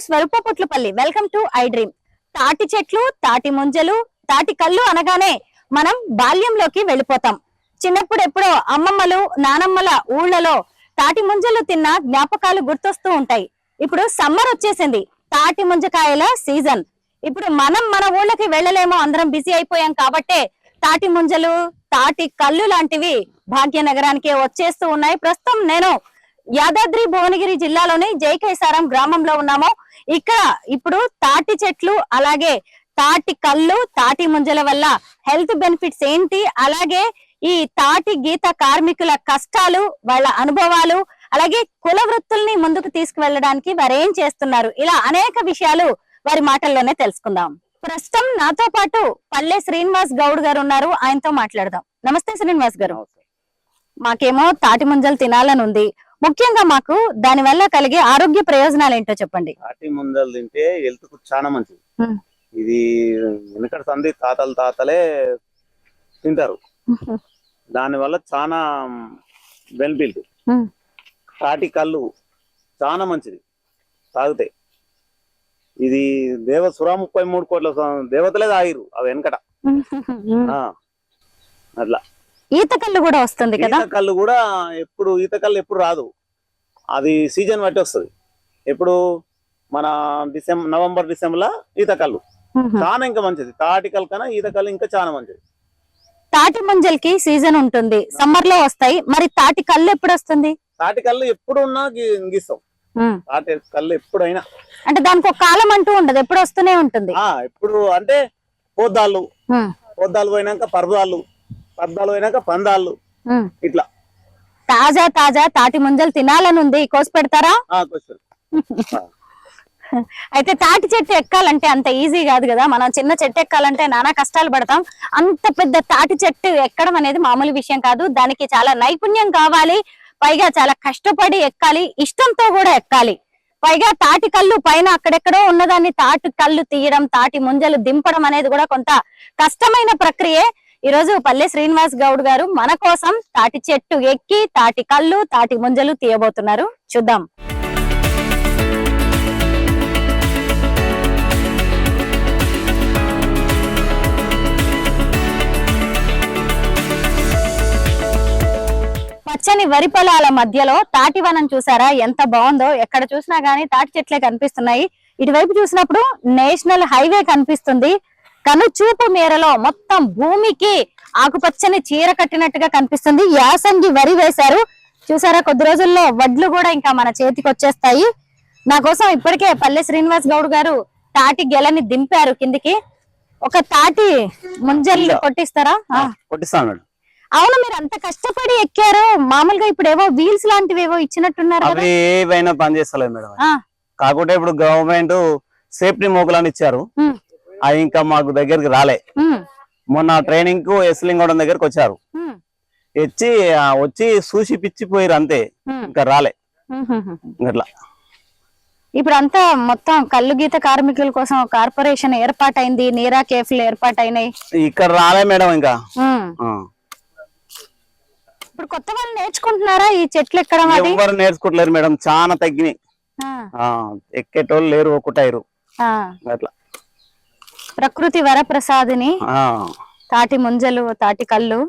స్వరూపపుట్లపల్లి. Welcome to I Dream. తాటి చెట్లు, తాటి ముంజలు, తాటి కళ్ళు అనగానే మనం బాల్యంలోకి వెళ్ళిపోతాం. చిన్నప్పుడు ఎప్పుడో అమ్మమ్మలు నానమ్మల ఊళ్ళలో తాటి ముంజలు తిన్న జ్ఞాపకాలు గుర్తొస్తూ ఉంటాయి. ఇప్పుడు సమ్మర్ వచ్చేసింది, తాటి ముంజకాయల సీజన్. ఇప్పుడు మనం మన ఊళ్ళకి వెళ్ళలేమో, అందరం బిజీ అయిపోయాం కాబట్టే తాటి ముంజలు, తాటి కళ్ళు లాంటివి భాగ్యనగరానికి వచ్చేస్తూ ఉన్నాయి. ప్రస్తుతం నేను యాదాద్రి భువనగిరి జిల్లాలోని జైకేసారం గ్రామంలో ఉన్నాము. ఇక్కడ ఇప్పుడు తాటి చెట్లు, అలాగే తాటి కళ్ళు, తాటి ముంజల వల్ల హెల్త్ బెనిఫిట్స్ ఏంటి, అలాగే ఈ తాటి గీత కార్మికుల కష్టాలు, వాళ్ళ అనుభవాలు, అలాగే కుల వృత్తుల్ని ముందుకు తీసుకువెళ్ళడానికి వారు ఏం చేస్తున్నారు, ఇలా అనేక విషయాలు వారి మాటల్లోనే తెలుసుకుందాం. ప్రస్తుతం నాతో పాటు పల్లె శ్రీనివాస్ గౌడ్ గారు ఉన్నారు, ఆయనతో మాట్లాడదాం. నమస్తే శ్రీనివాస్ గారు. మాకేమో తాటి ముంజలు తినాలని ఉంది, ముఖ్యంగా మాకు దాని వల్ల కలిగే ఆరోగ్య ప్రయోజనాలు ఏంటో చెప్పండి. తాటి ముంజలు తింటే హెల్త్ కు చాలా మంచిది. ఇది వెనకటి సంది తాతలే తింటారు, దాని వల్ల చాలా బెనిఫిట్. తాటి కళ్ళు చాలా మంచిది తాగితే. ఇది 133 కోట్ల దేవతలే తాగిరు అవి వెనకట. అట్లా ఈత కళ్ళు కూడా వస్తుంది కదా. కళ్ళు కూడా ఎప్పుడు ఈత కళ్ళు ఎప్పుడు రాదు, అది సీజన్ బట్టి వస్తుంది. ఎప్పుడు మన నవంబర్ డిసెంబర్ ఈత కళ్ళు చాలా ఇంకా మంచిది. తాటి కళ్ళు కన్నా ఈత కళ్ళు ఇంకా చాలా మంచిది. తాటి ముంజలకి సీజన్ ఉంటుంది, సమ్మర్ లో వస్తాయి. మరి తాటి కళ్ళు ఎప్పుడు వస్తుంది? తాటి కళ్ళు ఎప్పుడు ఉన్నా గీస్తాం. తాటి కళ్ళు ఎప్పుడైనా, అంటే దానికి ఒక కాలం అంటూ ఉండదు, ఎప్పుడు వస్తూనే ఉంటుంది. ఎప్పుడు అంటే పొద్దాళ్ళు పోయినాక పర్దాళ్ళు పోయినాక పందాళ్ళు, ఇట్లా తాజా తాటి ముంజలు తినాలని ఉంది, కోసి పెడతారా? అయితే తాటి చెట్టు ఎక్కాలంటే అంత ఈజీ కాదు కదా. మనం చిన్న చెట్టు ఎక్కాలంటే నానా కష్టాలు పడతాం. అంత పెద్ద తాటి చెట్టు ఎక్కడం అనేది మామూలు విషయం కాదు, దానికి చాలా నైపుణ్యం కావాలి. పైగా చాలా కష్టపడి ఎక్కాలి, ఇష్టంతో కూడా ఎక్కాలి. పైగా తాటి కళ్ళు పైన అక్కడెక్కడో ఉన్నదాన్ని తాటి కళ్ళు తీయడం, తాటి ముంజలు దింపడం అనేది కూడా కొంత కష్టమైన ప్రక్రియే. ఈ రోజు పల్లె శ్రీనివాస్ గౌడ్ గారు మన కోసం తాటి చెట్టు ఎక్కి తాటి కళ్ళు, తాటి ముంజలు తీయబోతున్నారు, చూద్దాం. పచ్చని వరి పొలాల మధ్యలో తాటి వనం చూసారా, ఎంత బాగుందో. ఎక్కడ చూసినా గానీ తాటి చెట్లే కనిపిస్తున్నాయి. ఇటువైపు చూసినప్పుడు నేషనల్ హైవే కనిపిస్తుంది. కను చూపు మేరలో మొత్తం భూమికి ఆకుపచ్చని చీర కట్టినట్టుగా కనిపిస్తుంది. యాసంగి వరి వేశారు చూసారా, కొద్ది రోజుల్లో వడ్లు కూడా ఇంకా మన చేతికి వచ్చేస్తాయి. నా కోసం ఇప్పటికే పల్లె శ్రీనివాస్ గౌడ్ గారు తాటి గెలని దింపారు కిందికి. ఒక తాటి ముంజల్ని కొట్టిస్తారా? కొట్టిస్తాను మేడం. అవును, మీరు అంత కష్టపడి ఎక్కారు. మామూలుగా ఇప్పుడు ఏవో వీల్స్ లాంటివి ఏవో ఇచ్చినట్టున్నారు. అవి ఏవైనా పని చేస్తలేదు మేడం. కాకుంటే ఇప్పుడు గవర్నమెంట్ సేఫ్టీ మోకులని ఇచ్చారు, అవి ఇంకా మాకు దగ్గరికి రాలే. మొన్న ట్రైనింగ్ కు ఎస్లింగూడెం దగ్గరకు వచ్చారు, వచ్చి చూసి పిచ్చిపోయారు అంతే, ఇంకా రాలే. అట్లా ఇప్పుడు అంతా మొత్తం కళ్ళు గీత కార్మికుల కోసం కార్పొరేషన్ ఏర్పాటైంది, నీరా కేఫ్లు ఏర్పాటైనాయి. ఇక్కడ రాలే మేడం ఇంకా. ఇప్పుడు కొత్త వాళ్ళు నేర్చుకుంటున్నారా ఈ చెట్లు ఎక్కడం? ఎవరు నేర్చుకుంటలేరు మేడం, చాలా తగ్గినాయి. ఎక్కేటోళ్ళు లేరు, ఒకటైరు. అట్లా ప్రకృతి వరప్రసాదిని తాటి ముంజలు, తాటి కళ్ళు.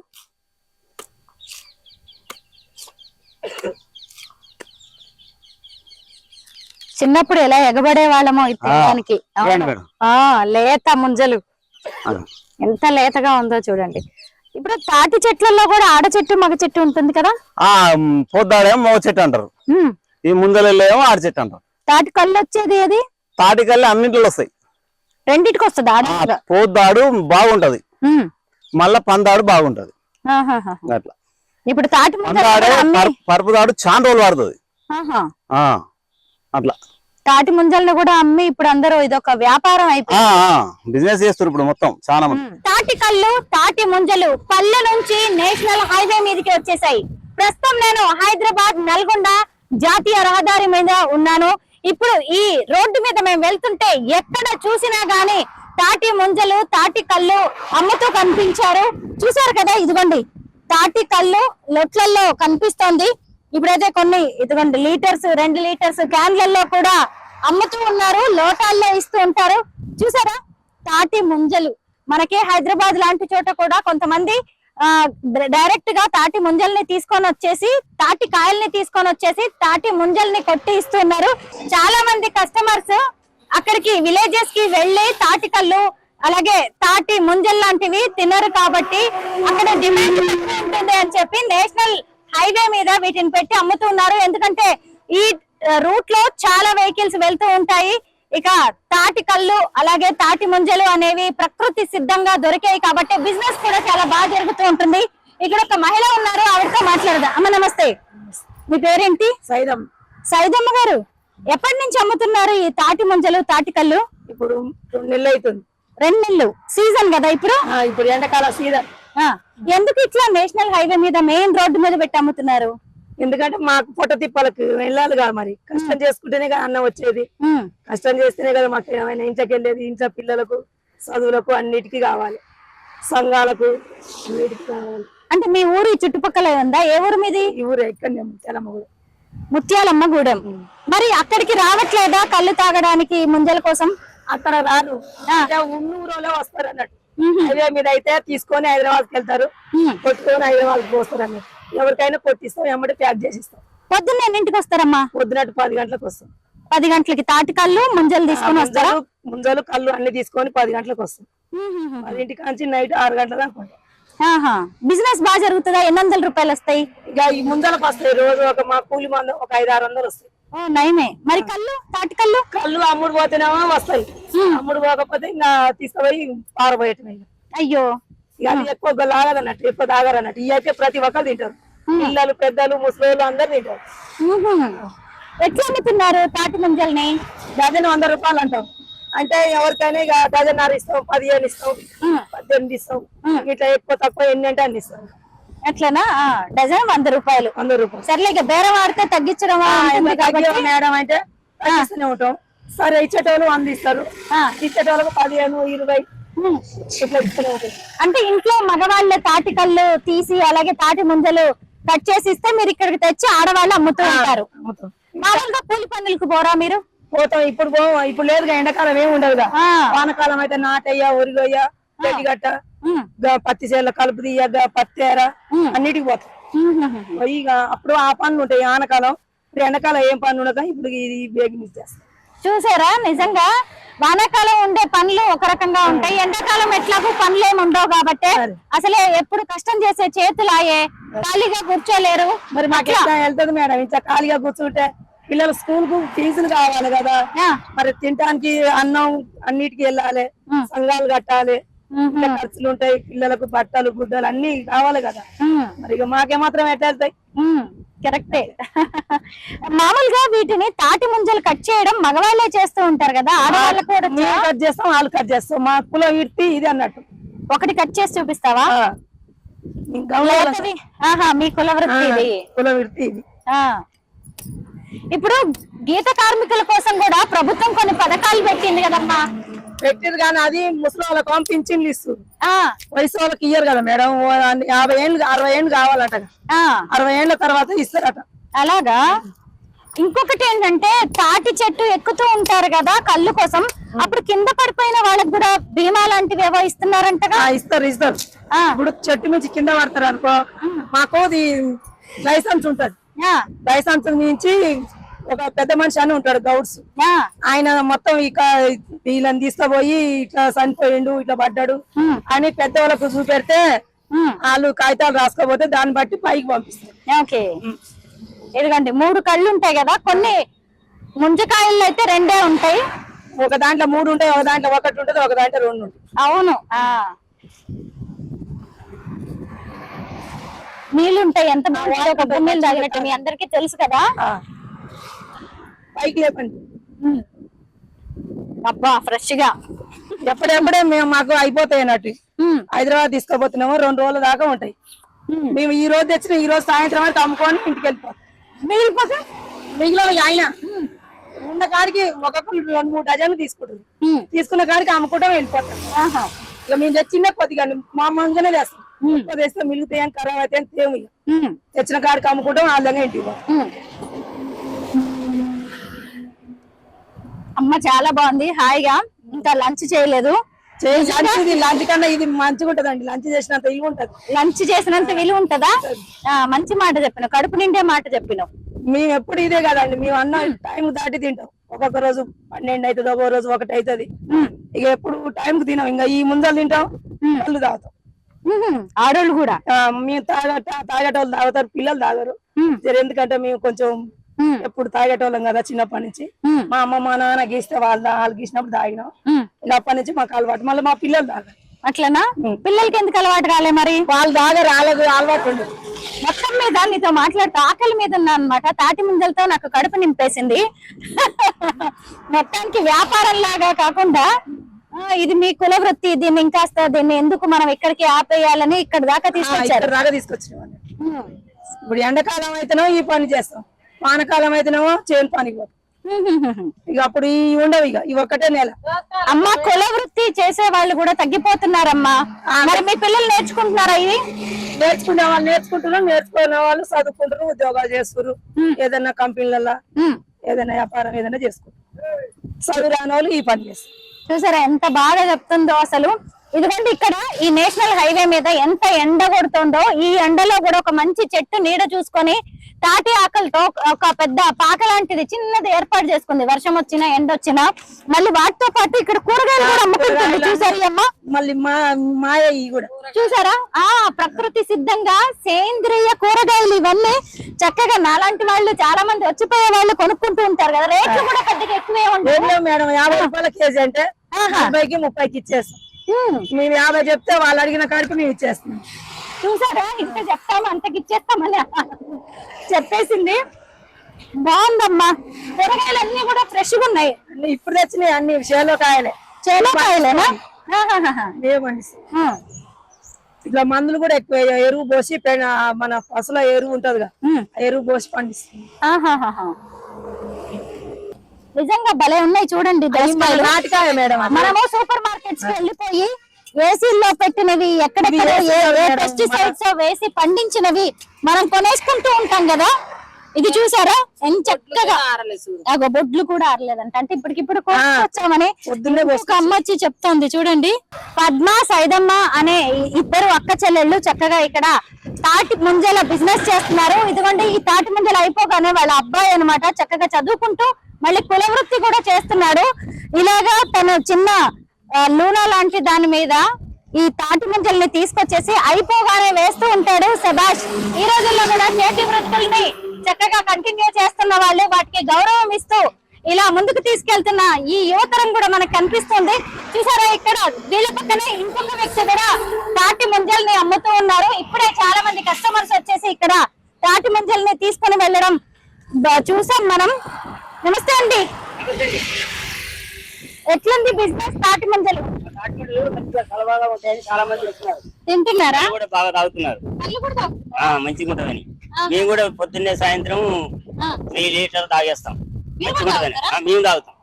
చిన్నప్పుడు ఎలా ఎగబడే వాళ్ళమో తినడానికి. లేత ముంజలు ఎంత లేతగా ఉందో చూడండి. ఇప్పుడు తాటి చెట్లలో కూడా ఆడ చెట్టు మగ చెట్టు ఉంటుంది కదా. పొద్దాడేమో మగ చెట్టు అంటారు, ఈ ముంజలలో ఏమో ఆడ చెట్టు అంటారు. తాటి కళ్ళు వచ్చేది ఏది? తాటి కళ్ళు అన్నింటిలో వస్తాయి, రెండింటికి వస్తుంది. పొద్దాడు బాగుంటది, మళ్ళా పందాడు బాగుంటది. అట్లా ఇప్పుడు తాటి పరుపుదాడు చాలా రోజులు వాడుతుంది. అట్లా తాటి ముంజలను కూడా అమ్మి ఇప్పుడు అందరూ ఇదొక వ్యాపారం అయిపోయింది, బిజినెస్ చేస్తారు ఇప్పుడు మొత్తం చాలా మంది. తాటి కళ్ళు, తాటి ముంజలు పల్లె నుంచి నేషనల్ హైవే మీదకి వచ్చేసాయి. ప్రస్తుతం నేను హైదరాబాద్ నల్గొండ జాతీయ రహదారి మీద ఉన్నాను. ఇప్పుడు ఈ రోడ్డు మీద మేము వెళ్తుంటే ఎక్కడ చూసినా గానీ తాటి ముంజలు, తాటి కళ్ళు అమ్ముతూ కనిపించారు. చూసారు కదా, ఇదిగోండి తాటి కళ్ళు లొట్లల్లో కనిపిస్తోంది. ఇప్పుడైతే కొన్ని ఇదిగోండి లీటర్స్, 2 లీటర్స్ క్యాన్లలో కూడా అమ్ముతూ ఉన్నారు, లోటాల్లో ఇస్తూ ఉంటారు. చూసారా తాటి ముంజలు. మనకి హైదరాబాద్ లాంటి చోట కూడా కొంతమంది డైరెక్ట్ గా తాటి ముంజల్ని తీసుకొని వచ్చేసి, తాటి కాయల్ని తీసుకొని వచ్చేసి తాటి ముంజల్ని కొట్టి ఇస్తున్నారు. చాలా మంది కస్టమర్స్ అక్కడికి విలేజెస్ కి వెళ్లి తాటి కళ్ళు అలాగే తాటి ముంజల్ లాంటివి తినరు కాబట్టి అక్కడ డిమాండ్ ఉంటుంది అని చెప్పి నేషనల్ హైవే మీద వీటిని పెట్టి అమ్ముతున్నారు. ఎందుకంటే ఈ రూట్ లో చాలా వెహికల్స్ వెళ్తూ ఉంటాయి. ఇక తాటి కళ్ళు అలాగే తాటి ముంజలు అనేవి ప్రకృతి సిద్ధంగా దొరికాయి కాబట్టి బిజినెస్ కూడా చాలా బాగా జరుగుతూ ఉంటుంది. ఇక్కడ ఒక మహిళ ఉన్నారు, ఆవిడతో మాట్లాడదా. అమ్మ నమస్తే, మీ పేరేంటి? సైదం. సైదమ్మ గారు, ఎప్పటి నుంచి అమ్ముతున్నారు ఈ తాటి ముంజలు తాటి కళ్ళు? ఇప్పుడు 2 నెలలు అవుతుంది. 2 నెలలు సీజన్ కదా ఇప్పుడు? ఇప్పుడు ఎండాకాల సీజన్. ఎందుకు ఇట్లా నేషనల్ హైవే మీద మెయిన్ రోడ్డు మీద పెట్టి అమ్ముతున్నారు? ఎందుకంటే మాకు పొట్ట తిప్పలకు వెళ్ళాలి కదా, మరి కష్టం చేసుకుంటేనే కదా అన్నం వచ్చేది. కష్టం చేస్తేనే కదా మాకు ఏమైనా ఇంట్లోకి వెళ్ళేది. ఇంట్లో పిల్లలకు చదువులకు అన్నిటికీ కావాలి, సంఘాలకు అన్నిటికీ కావాలి. అంటే మీ ఊరు ఈ చుట్టుపక్కల ఉందా? ఏ ఊరు మీది? ఈ ఊరు ఎక్కడ తెలమగూడెం. ముత్యాలమ్మ గూడెం. మరి అక్కడికి రావట్లేదా కళ్ళు తాగడానికి ముంజల కోసం? అక్కడ రారు, ఉన్నూరులో వస్తారు అన్నట్టు. హైవే మీద అయితే తీసుకొని హైదరాబాద్కి వెళ్తారు, కొట్టుకొని హైదరాబాద్కి పోస్తారు అన్నట్టు. ఎవరికైనా కొట్టిస్తాం, ఎమ్మటి ప్యాక్ చేసి ఇస్తాం. పొద్దున్న ఎన్నింటికి వస్తారమ్మా? పొద్దునట్టు 10 గంటలకు వస్తాం. 10 గంటలకి తాటి కళ్ళు ముంజలు తీసుకొని వస్తారా? ముంజలు కళ్ళు అన్ని తీసుకొని 10 గంటలకు వస్తాం. 10 నుంచి నైట్ 6 గంటల దాకా ఉంటాం. బిజినెస్ బాగా జరుగుతుందా? ఎన్ని వందల రూపాయలు వస్తాయి? ఇక ఈ ముందలకు వస్తాయి రోజు మా కూలి మంది ఒక 500-600 వస్తాయి. నయమే. మరి కళ్ళు తాటి కళ్ళు కళ్ళు అమ్ముడు పోతేనేమో వస్తాయి, అమ్ముడు పోకపోతే ఇంకా తీసుకుపోయి పారబోయటమే. అయ్యో, ఇక అది ఎక్కువ లాగదన్నట్టు, ఎక్కువ తాగరన్నట్టు. ఇవి అయితే ప్రతి ఒక్కరు తింటారు, పిల్లలు పెద్దలు ముసలి అందరు తింటారు. ఎట్లా అమ్ముతున్నారు తాటి ముంజల్ని? డజన్ 100 రూపాయలు అంటాం. అంటే ఎవరికైనా ఇక డజన్ ఇస్తాం, 15 ఇస్తాం, 18 ఇస్తాం. ఇట్లా ఎక్కువ తక్కువ ఎన్ని అంటే అన్ని ఇస్తాం. ఎట్లనా? డజన్ 100 రూపాయలు. 100 రూపాయలు. సర్లే, ఇక బేరం ఆడితే తగ్గించడం మేడం అంటే తగ్గిస్తూనే ఉంటాం. సరే ఇచ్చేటోళ్ళు 100 ఇస్తారు, ఇచ్చేటోళ్ళకు 15, 20 ఇట్లా ఇస్తూనే ఉంటాం. అంటే ఇంట్లో మగవాళ్ళే తాటి కళ్ళు తీసి అలాగే తాటి ముంజలు కట్ చేసి ఇస్తే మీరు ఇక్కడికి తెచ్చి ఆడవాళ్ళు అమ్ముతూ ఉంటారు. మామూలుగా కూలి పనులకు పోరా మీరు? పోతాం. ఇప్పుడు ఇప్పుడు లేదు, ఎండాకాలం ఏమి ఉండదుగా. వానకాలం అయితే నాటయ్య, ఒరిగయ్య, గడ్డిగట్ట, పత్తి చేల కలుపు తీయగా, పత్తేర అన్నిటికి పోతాం. ఇక అప్పుడు ఆ పనులు ఉంటాయి. ఆనకాలం, ఇప్పుడు ఎండాకాలం ఏం పనులు ఉండగా ఇప్పుడు ఇది బేగి చేస్తాం. చూసారా, నిజంగా వానాకాలం ఉండే పనులు ఒక రకంగా ఉంటాయి, ఎండాకాలం ఎట్లాగూ పనులు ఏమి ఉండవు కాబట్టి అసలే ఎప్పుడు కష్టం చేసే చేతులాయే, ఖాళీగా కూర్చోలేరు. మరి మాకు ఎట్లా వెళ్తుంది మేడం? ఇంకా ఖాళీగా కూర్చుంటే పిల్లలు స్కూల్ కు ఫీజులు కావాలి కదా, మరి తినడానికి అన్నం అన్నిటికి వెళ్ళాలి, సంఘాలు కట్టాలి, ఖర్చులు ఉంటాయి, పిల్లలకు బట్టలు గుడ్డలు అన్ని కావాలి కదా. మరి ఇక మాకేమాత్రం ఎట్లా వెళ్తాయి? కరెక్టే. మామూలుగా వీటిని తాటి ముంజలు కట్ చేయడం మగవాళ్ళే చేస్తూ ఉంటారు కదా, ఆడవాళ్ళు కూడా కట్ చేస్తాం, వాళ్ళు కట్ చేస్తాం. మా కుల విడితే ఇది అన్నట్టు. ఒకటి కట్ చేసి చూపిస్తావా? మీ కుల వృత్తి ఇది. కుల విడితే ఇది. ఇప్పుడు గీత కార్మికుల కోసం కూడా ప్రభుత్వం కొన్ని పథకాలు పెట్టింది కదమ్మా. పెట్టింది కానీ అది ముసలి వాళ్ళకి పింఛన్లు ఇస్తుంది, వయసు వాళ్ళకి ఇయ్యరు కదా మేడం. 50 ఏళ్ళు 60 ఏళ్ళు కావాలట, 60 ఏళ్ల తర్వాత ఇస్తారట. అలాగా. ఇంకొకటి ఏంటంటే తాటి చెట్టు ఎక్కుతూ ఉంటారు కదా కళ్ళు కోసం, అప్పుడు కింద పడిపోయిన వాళ్ళకి కూడా బీమా లాంటివి ఏవో ఇస్తున్నారంటగా. ఇస్తారు. ఇప్పుడు చెట్టు నుంచి కింద పడతారు అనుకో, మాకు లైసెన్స్ ఉంటది. లైసెన్స్ నుంచి ఒక పెద్ద మనిషి అని ఉంటాడు, గౌడ్స్. ఆయన మొత్తం ఇక వీళ్ళని తీసుకుపోయి ఇట్లా చనిపోయిండు, ఇట్లా పడ్డాడు అని పెద్దవాళ్ళకు చూపెడితే వాళ్ళు కాగితాలు రాసుకోపోతే దాన్ని బట్టి పైకి పంపిస్తారు. ఓకే. ఎందుకంటే 3 కళ్ళు ఉంటాయి కదా, కొన్ని ముంజకాయలు అయితే 2 ఉంటాయి. ఒక దాంట్లో 3 ఉంటాయి, ఒక దాంట్లో 1 ఉంటుంది, ఒక దాంట్లో 2 ఉంటాయి. అవును. నీళ్ళు ఉంటాయి, ఎంత బాగుంటుంది, కొబ్బరి నీళ్ళు తాగినట్టు మీ అందరికీ తెలుసు కదా. పైకి లేపండి. అబ్బా, ఫ్రెష్ గా ఎప్పుడెప్పుడే మేము మాకు అయిపోతాయి అన్నట్టు. హైదరాబాద్ తీసుకోబోతున్నాము, 2 రోజుల దాకా ఉంటాయి. మేము ఈ రోజు తెచ్చిన ఈ రోజు సాయంత్రం వరకు అమ్ముకొని ఇంటికి వెళ్ళిపోతాం. మిగిలిన ఆయన ఉన్న కాడికి ఒక్కొక్కరు 2-3 డజన్లు తీసుకుంటారు, తీసుకున్న కాడికి అమ్ముకుంటాం, వెళ్ళిపోతాం. ఇక మేము తెచ్చిన కొద్దిగా మా మందునే తెస్తాం, తెస్తే మిగిలితే ఏం ఖరాబ్ అయితే తేము. తెచ్చిన కాడికి అమ్ముకుంటాం, వాళ్ళగా ఇంటికి పోతాం. అమ్మ చాలా బాగుంది, హాయిగా. ఇంకా లంచ్ చేయలేదు. లంచ్ కన్నా ఇది మంచిగా ఉంటదండి. లంచ్ చేసినంత ఇవి ఉంటది. లంచ్ చేసినంత విలువ ఉంటదా? మంచి మాట చెప్పినావు, కడుపు నిండే మాట చెప్పినావు. మేము ఎప్పుడు ఇదే కదండి, మేము అన్న టైం దాటి తింటాం. ఒక్కొక్క రోజు 12 అవుతుంది, ఒక్కొక్క రోజు 1 అవుతుంది. ఇక ఎప్పుడు టైం కు తినాం. ఇంకా ఈ ముందలు తింటాం, కళ్ళు తాగుతాం. ఆడోళ్ళు కూడా మేము తాగేటోళ్ళు తాగుతారు, పిల్లలు తాగరు. ఎందుకంటే మేము కొంచెం ఎప్పుడు తాగేటోళ్ళం కదా చిన్నప్పటి నుంచి. మా అమ్మ మా నాన్న గీస్తే వాళ్ళు గీసినప్పుడు తాగినాం. ఇంకా అప్పటి నుంచి మాకు అలవాటు. మళ్ళీ మా పిల్లలు తాగరు. అట్లనా? పిల్లలకి ఎందుకు అలవాటు కాలే మరి? వాళ్ళు తాగరు, అలవాటు ఉండదు. మొత్తం మీద నీతో మాట్లాడుతూ ఆకలి మీద ఉన్నా అనమాట. తాటి ముంజలతో నాకు కడుపు నింపేసింది. మొత్తానికి వ్యాపారం లాగా కాకుండా ఇది మీ కుల వృత్తి, దీన్ని ఇంకాస్త దీన్ని ఎందుకు మనం ఇక్కడికి ఆపేయాలని ఇక్కడ దాకా తీసుకొచ్చారు. తీసుకొచ్చినామండి. ఇప్పుడు ఎండాకాలం అయితేనో ఈ పని చేస్తాం, వానకాలం అయితేనేమో చేను పనికి పోతాం. ఇక అప్పుడు ఈ ఉండవు, ఇక ఇవి ఒక్కటే నెల. అమ్మ, కుల వృత్తి చేసే వాళ్ళు కూడా తగ్గిపోతున్నారమ్మా. మరి మీ పిల్లలు నేర్చుకుంటున్నారా? ఇది నేర్చుకునే వాళ్ళు నేర్చుకుంటున్నారు, నేర్చుకునే వాళ్ళు చదువుకుంటారు, ఉద్యోగాలు చేస్తారు. ఏదైనా కంపెనీలలో ఏదైనా వ్యాపారం ఏదైనా చేసుకుంటారు. చదువు రాని వాళ్ళు ఈ పని చేస్తారు. చూసారా ఎంత బాగా చెప్తుందో అసలు. ఇదిగోండి, ఇక్కడ ఈ నేషనల్ హైవే మీద ఎంత ఎండ కొడుతుందో, ఈ ఎండలో కూడా ఒక మంచి చెట్టు నీడ చూసుకొని తాటి ఆకలితో ఒక పెద్ద పాక లాంటిది చిన్నది ఏర్పాటు చేసుకుంది. వర్షం వచ్చినా ఎండ వచ్చినా మళ్ళీ వాటితో పాటు ఇక్కడ కూరగాయలు కూడా అమ్ముకుంటుంది. చూసారు అమ్మ, మళ్ళీ మాయ కూడా చూసారా? ప్రకృతి సిద్ధంగా సేంద్రియ కూరగాయలు ఇవన్నీ చక్కగా నాలాంటి వాళ్ళు చాలా మంది వచ్చిపోయే వాళ్ళు కొనుక్కుంటూ ఉంటారు కదా. రేట్లు కూడా పెద్దగా ఎక్కువే ఉంటాయి మేడం. 50 రూపాయల కేజీ అంటే 40కి 30కి ఇచ్చేస్తాం. మేము 50 చెప్తే వాళ్ళు అడిగిన కాడికి మేము ఇచ్చేస్తాం. చూసారా, ఇంత చెప్తాము అంతకి ఇచ్చేస్తామని చెప్పేసింది. బాగుందమ్మా, కూరగాయలు అన్ని కూడా ఫ్రెష్ గా ఉన్నాయి. ఇప్పుడు తెచ్చినాయి అన్ని చేలో కాయలే. చేలో కాయలేనా? ఇట్లా మందులు కూడా ఎక్కువ ఎరువు పోసి మన పసుల ఎరువు ఉంటదిగా, ఎరువు పోసి పండిస్తుంది. నిజంగా భలే ఉన్నాయి చూడండి దోసకాయలు. నాటికాయ మేడం. మనము సూపర్ మార్కెట్స్ కి వెళ్ళిపోయి ఏసీల్లో పెట్టినవి, ఎక్కడెక్కడ ఏ పెస్టిసైడ్స్ వేసి పండించినవి మనం కొనేసుకుంటూ ఉంటాం కదా. ఇది చూసారా ఎంత చక్కగా బొడ్లు కూడా ఆరలేదంట. అంటే ఇప్పటికిప్పుడు వచ్చామని ఒక అమ్మ వచ్చి చెప్తోంది. చూడండి, పద్మ సైదమ్మ అనే ఇద్దరు అక్క చెల్లెళ్ళు చక్కగా ఇక్కడ తాటి ముంజల బిజినెస్ చేస్తున్నారు. ఇదిగోండి, ఈ తాటి ముంజలు అయిపోగానే వాళ్ళ అబ్బాయి అన్నమాట చక్కగా చదువుకుంటూ మళ్ళీ కుల వృత్తి కూడా చేస్తున్నాడు. ఇలాగా తను చిన్న లూనా లాంటి దాని మీద ఈ తాటి ముంజల్ని తీసుకొచ్చేసి అయిపోగానే వేస్తూ ఉంటాడు. శభాష్. ఈ రోజుల్లో కూడా చేతి వృత్తుల్ని చక్కగా కంటిన్యూ చేస్తున్న వాళ్ళు వాటికి గౌరవం ఇస్తూ ఇలా ముందుకు తీసుకెళ్తున్న ఈ యువతరం కూడా మనకు కనిపిస్తుంది. చూసారా, ఇక్కడ వీళ్ళ పక్కనే ఇంకొక వ్యక్తి కూడా తాటి ముంజల్ని అమ్ముతూ ఉన్నారు. ఇప్పుడే చాలా మంది కస్టమర్స్ వచ్చేసి ఇక్కడ తాటి ముంజల్ని తీసుకొని వెళ్ళడం చూసాం మనం. నమస్తే అండి, ఎట్లుంది బిజినెస్ తాటి ముంజలు? తింటున్నారా? బాగా తాగుతున్నారు, మంచిగా ఉంటుందని. మేము కూడా పొద్దున్నే సాయంత్రం 3 లీటర్లు తాగేస్తాం. మంచిగా ఉంటుందని మేము తాగుతాం.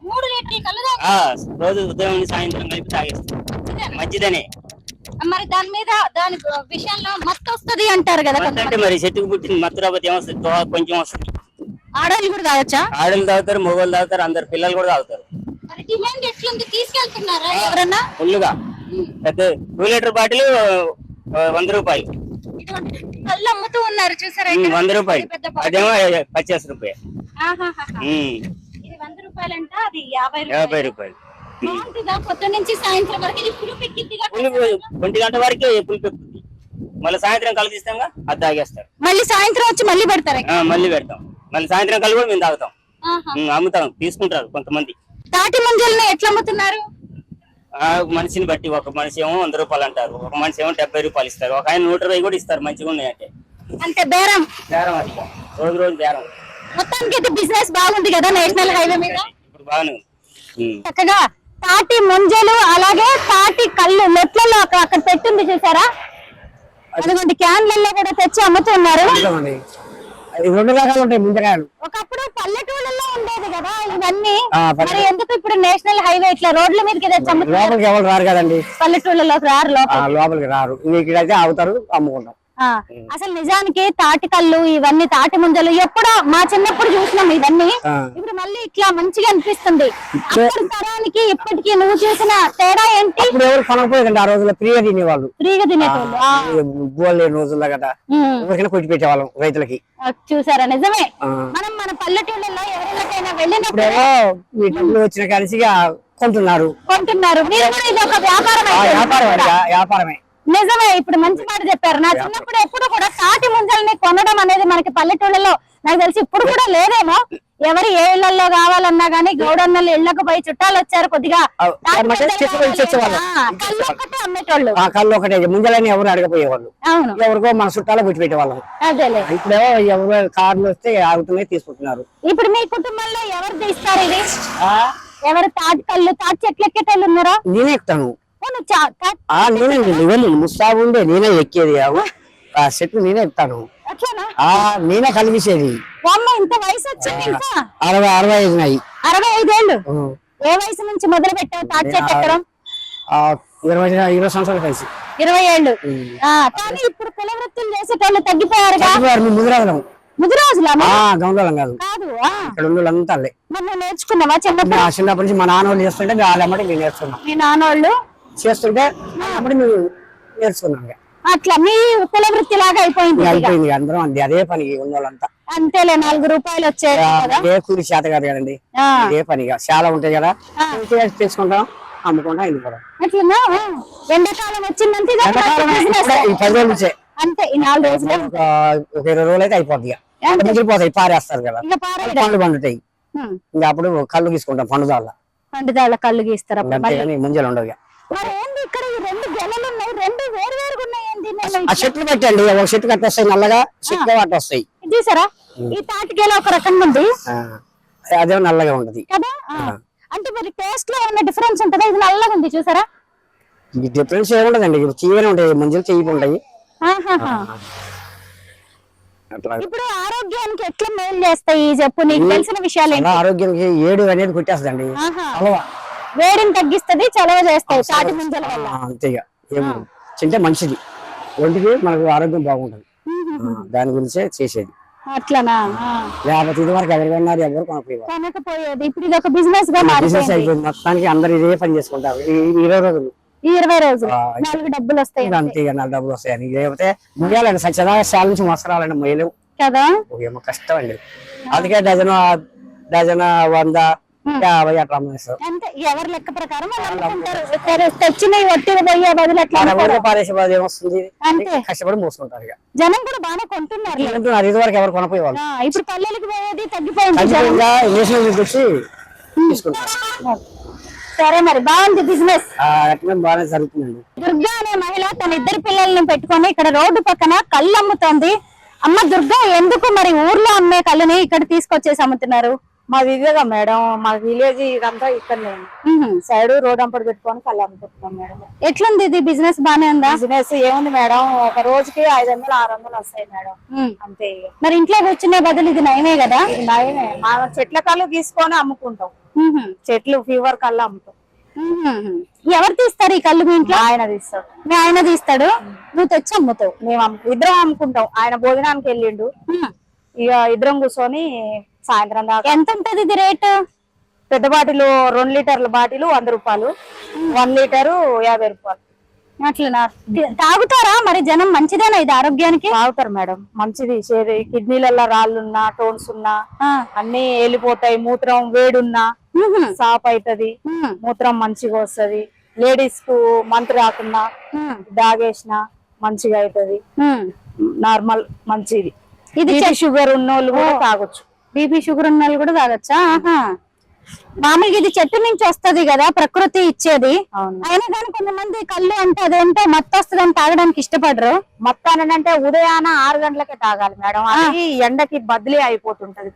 రోజు ఉదయం సాయంత్రం కలిపి తాగేస్తాం, మంచిదనే. మరి దాని మీద దాని విషయంలో మత్తు వస్తుంది అంటారు కదా. అంటే మరి చెట్టుకు పుట్టిన మత్తు రాబోతే ఏమొస్తుంది, కొంచెం వస్తుంది. ఆడవాళ్ళు కూడా తాగొచ్చా? ఆడలు తాగుతారు, మగవాళ్ళు తాగుతారు, అందరు పిల్లలు కూడా తాగుతారు. డిమాండ్ ఎట్లుంది? తీసుకెళ్తున్నారా ఎవరన్నా? ఫుల్లుగా. పెద్ద 2 లీటర్ బాటిల్ 100 రూపాయలు కళ్ళు అమ్ముతూ ఉన్నారు. చూసారా, 100 రూపాయలు. అదేమో 50 రూపాయలు. ఇది 100 రూపాయలంట, అది 50 రూపాయలు. పొద్దు నుంచి సాయంత్రం వరకు ఇది పులుపు ఎక్కిద్దిగా. 1 గంట వరకే పులుపు ఎక్కుద్ది. మళ్ళీ సాయంత్రం కళ్ళు తీస్తాంగా, అది తాగేస్తారు. మళ్ళీ సాయంత్రం వచ్చి మళ్ళీ పెడతారు. మళ్ళీ పెడతాం. మళ్ళీ సాయంత్రం కళ్ళు కూడా మేము తాగుతాం, అమ్ముతాం, తీసుకుంటారు కొంతమంది. తాటి ముంజల్ని ఎట్లా అమ్ముతున్నారు? మనిషిని బట్టి. ఒక మనిషి ఏమో 100 రూపాయలు అంటారు, ఒక మనిషి ఏమో 70 రూపాయలు ఇస్తారు, ఒక ఆయన 120 కూడా ఇస్తారు. మంచిగా ఉన్నాయంటే అంటే బేరం అది రోజు బేరం. మొత్తానికి అయితే బిజినెస్ బాగుంది కదా నేషనల్ హైవే మీద. ఇప్పుడు బాగానే చక్కగా తాటి ముంజలు అలాగే తాటి కళ్ళు నెట్లలో అక్కడ పెట్టింది చూసారా. అదిగోండి, క్యాన్లలో కూడా తెచ్చి అమ్ముతున్నారు. 2 రకాలు ఉంటాయి ముంజకాయలు. ఒకప్పుడు పల్లెటూళ్ళలో ఉండేది కదా ఇవన్నీ. మరి ఎందుకు ఇప్పుడు నేషనల్ హైవే ఇట్లా రోడ్ల మీదకి లోపలికి ఎవరు రారు కదండి, పల్లెటూళ్ళలోకి రారు, లోపలికి రారు. ఇక్కడైతే అవుతారు, అమ్ముకుంటాం. అసలు నిజానికి తాటి కళ్ళు ఇవన్నీ తాటి ముంజలు ఎప్పుడో మా చిన్నప్పుడు చూసినాం ఇవన్నీ. ఇప్పుడు మళ్ళీ ఇట్లా మంచిగా అనిపిస్తుంది. అప్పటి తరానికి ఇప్పటికి నువ్వు చూసిన తేడా ఏంటి? ఇప్పుడు ఎవరు కొనకపోయేదండి ఆ రోజుల్లో, ఫ్రీగా తినేవాళ్ళు, ఫ్రీగా తినేటోళ్ళు. గోల్ లేని రోజుల్లో కదా ఎవరికైనా కొట్టి పెట్టేవాళ్ళం రైతులకి. చూసారా? నిజమే. మనం మన పల్లెటూళ్ళలో ఎవరికైనా వెళ్ళినప్పుడు ఇప్పుడేమో ఈ డబ్బులు వచ్చిన కలిసిగా కొంటున్నారు. మీరు కూడా ఇది ఒక వ్యాపారం వ్యాపారమే. నిజమే. ఇప్పుడు మంచి మాట చెప్పారు. నా చిన్నప్పుడు ఎప్పుడు కూడా తాటి ముంజల్ని కొనడం అనేది మనకి పల్లెటూళ్ళలో నాకు తెలిసి ఇప్పుడు కూడా లేదేమో. ఎవరు ఏ ఇళ్లలో కావాలన్నా గానీ గౌడన్నలు ఇళ్లకు పోయి చుట్టాలు వచ్చారు కొద్దిగా అమ్మేటోళ్ళు. కళ్ళు ఒకటే, ముంజలని ఎవరు అడగపోయేవాళ్ళు. అవును, ఎవరికో మన చుట్టాలు కొట్టి పెట్టేవాళ్ళం. అదేలే. ఇప్పుడేమో ఎవరు కార్లు వస్తే ఆగుతున్నాయి, తీసుకుంటున్నారు. ఇప్పుడు మీ కుటుంబంలో ఎవరు తీస్తారు ఇది? ఎవరు తాటి కళ్ళు తాటి చెట్లు ఎక్కేటోళ్ళు ఉన్నారా? నేనే ఎక్కుతాను. నేనే ముస్తాబు ఉండే, నేనే ఎక్కేది. ఆ చెట్లు నేనే ఎక్కుతాను. నేనే కలిపిసేది. ఇంత వయసు వచ్చింది. 65 నాయి. 65 ఏళ్ళు. ఏ వయసు నుంచి మొదలు పెట్టావు తాటి చెట్టు ఎక్కడం? 20 సంవత్సరాలు కలిసి. 20 ఏళ్ళు. కానీ ఇప్పుడు కుల వృత్తులు చేసేటోళ్ళు తగ్గిపోయారు. ముదిరాజులా? గౌండలం కాదు, ఇక్కడ ఉన్నోళ్ళంతా మనం నేర్చుకున్నావా చిన్నప్పటి నుంచి? మా నాన్న వాళ్ళు చేస్తుంటే వాళ్ళమ్మటి మేము నేర్చుకున్నాం. మీ నాన్నోళ్ళు చేస్తుంటే అప్పుడు మేము నేర్చుకున్నాం. అట్లా మీ కుల వృత్తి లాగా అయిపోయింది. అందరం అండి అదే పని ఉన్నోళ్ళంతా. అంతేలే, 4 రూపాయలు వచ్చాయి. ఏ కూలి చేత కాదు కదండి, ఏ పనిగా చాలా ఉంటాయి కదా, తీసుకుంటాం, అమ్ముకుంటాం, వెళ్ళిపోవడం. అట్లా ఎండాకాలం వచ్చిందంటే 10 రోజుల నుంచే అంతే. ఈ 4 రోజులు ఒక 20 రోజులు అయితే అయిపోద్ది. మిగిలిపోతాయి, పారేస్తారు కదా, పండ్లు పండుతాయి. ఇంకా అప్పుడు కళ్ళు తీసుకుంటాం, పండుదాళ్ళ కళ్ళు గీస్తారు. అంతేగాని ముంజలు ఉండవు. ఇక్కడ 2 గెలలు ఉన్నాయి, 2 వేరు ఉన్నాయి. ఆ చెట్లు పెట్టండి, ఒక చెట్టు కట్టి వస్తాయి, నల్లగా చెట్లు అట్టు వస్తాయి. చూసారా? ఈ తాటి గెల ఒక రకంగా ఉంది, అదే నల్లగా ఉంటది కదా. అంటే మరి టేస్ట్ లో ఏమైనా డిఫరెన్స్ ఉంటుందా? ఇది నల్లగా ఉంది చూసారా? డిఫరెన్స్ ఏముంటదండి, తీయనే ఉంటాయి, ముంజలు తీయగా ఉంటాయి. ఇప్పుడు ఆరోగ్యానికి ఎట్లా మేలు చేస్తాయి చెప్పు, నీకు తెలిసిన విషయాలు? ఆరోగ్యానికి 7 అనేది కొట్టేస్తుందండి. వేడిని తగ్గిస్తుంది, చలవ చేస్తాయి తాటి ముంజల వల్ల. అంతేగా, తింటే మంచిది, ఒంటికి మనకు ఆరోగ్యం బాగుంటది. దాని గురించే చేసేది. అట్లనా? లేకపోతే ఇది వరకు ఎవరు కొన్నారు, ఎవరు కొనకపోయేది. ఇప్పుడు ఇది ఒక బిజినెస్ గా అయిపోయింది. మొత్తానికి అందరు ఇదే పని చేసుకుంటారు. 20 రోజులు 20 రోజులు 4 డబ్బులు వస్తాయి. అంతే, 4 డబ్బులు వస్తాయని. లేకపోతే ముయ్యాలండి, సత్యదాగా శాల నుంచి మోసరాలండి, మొయ్యలేవు కదా, ఏమో కష్టం అండి. అందుకే డజన్ 100, 50 అట్లా అమ్మేస్తారు. అంటే ఎవరి లెక్క ప్రకారం తెచ్చినవి ఒట్టిగా పోయే బదులు అట్లా పారేసే బాధ ఏమొస్తుంది, అంతే కష్టపడి మోసుకుంటారు. ఇక జనం కూడా బాగా కొంటున్నారు. ఇది వరకు ఎవరు కొనపోయేవాళ్ళు. ఇప్పుడు పల్లెలకు పోయేది తగ్గిపోయింది, వచ్చి తీసుకుంటారు. సరే, మరి బాగుంది బిజినెస్, బాగానే జరుగుతుందండి. దుర్గా అనే మహిళ తన 2 పిల్లల్ని పెట్టుకొని ఇక్కడ రోడ్డు పక్కన కళ్ళు అమ్ముతోంది. అమ్మ దుర్గా, ఎందుకు మరి ఊర్లో అమ్మే కళ్ళని ఇక్కడ తీసుకొచ్చేసి అమ్ముతున్నారు? మాది ఇదేగా మేడం, మా విలేజ్ ఇదంతా ఇక్కడ సైడ్ రోడ్ అంపడి పెట్టుకొని కళ్ళు అమ్ముకుంటున్నాం మేడం. ఎట్లుంది ఇది బిజినెస్? బానే ఉందా? బిజినెస్ ఏముంది మేడం, ఒక రోజుకి 500, 600 వస్తాయి మేడం, అంతే. మరి ఇంట్లో కూర్చునే బదులు ఇది నయమే కదా? నయమే. మా చెట్ల కళ్ళు తీసుకొని అమ్ముకుంటాం, చెట్లు ఫీవర్ కళ్ళు అమ్ముతాం. ఎవరు తీస్తారు ఈ కళ్ళు? మీ ఇంట్లో ఆయన తీస్తాడు. మీ ఆయన తీస్తాడు, నువ్వు తెచ్చి అమ్ముతావు? మేము ఇద్దరం అమ్ముకుంటాం. ఆయన భోజనానికి వెళ్ళిండు, ఇక ఇద్దరం కూర్చొని సాయంత్రం దాకా. ఎంత ఉంటది ఇది రేటు? పెద్ద బాటిల్ 2 లీటర్ల బాటిల్ 100 రూపాయలు, 1 లీటరు 50 రూపాయలు. అట్లా తాగుతారా మరి జనం? మంచిదేనా ఇది ఆరోగ్యానికి? తాగుతారు మేడం, మంచిది. కిడ్నీలలో రాళ్ళున్నా, టోన్స్ ఉన్నా అన్ని వెళ్ళిపోతాయి. మూత్రం వేడున్నా సాఫ్ అవుతుంది, మూత్రం మంచిగా వస్తది. లేడీస్ కు మంత్ రాకున్నా దాగేసిన మంచిగా అవుతుంది, నార్మల్ మంచిది. ఇది షుగర్ ఉన్నోళ్ళు కూడా తాగొచ్చు. బీపీ షుగర్ ఉన్న వాళ్ళు కూడా తాగొచ్చా? మామూలుగా ఇది చెట్టు నుంచి వస్తది కదా, ప్రకృతి ఇచ్చేది. అయినా కానీ కొంతమంది కళ్ళు అంటే అదేంటో మత్తు వస్తుందని తాగడానికి ఇష్టపడరు. మత్తు అంటే ఉదయాన 6 గంటలకే తాగాలి మేడం, అది ఎండకి బదిలీ అయిపోతుంటది.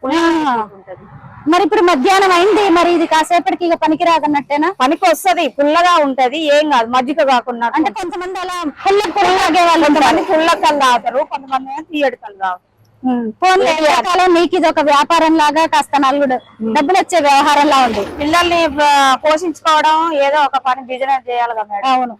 మరి ఇప్పుడు మధ్యాహ్నం అయింది, మరి ఇది కాసేపటికి ఇక పనికి రాదన్నట్టేనా? పనికి వస్తది, పుల్లగా ఉంటది, ఏం కాదు. మజ్జిగ కాకుండా అంటే కొంతమంది అలా పుల్ల తాగే వాళ్ళు, కొంతమంది పుల్ల కళ్ళు తాగుతారు, కొంతమంది తీయడి కళ్ళు తాగుతారు. నీకు ఇది ఒక వ్యాపారం లాగా కాస్త నలుగుడు డబ్బులు వచ్చే వ్యవహారంలా ఉంది. పిల్లల్ని పోషించుకోవడం ఏదో ఒక పని, బిజినెస్ చేయాలి కదా మేడం. అవును.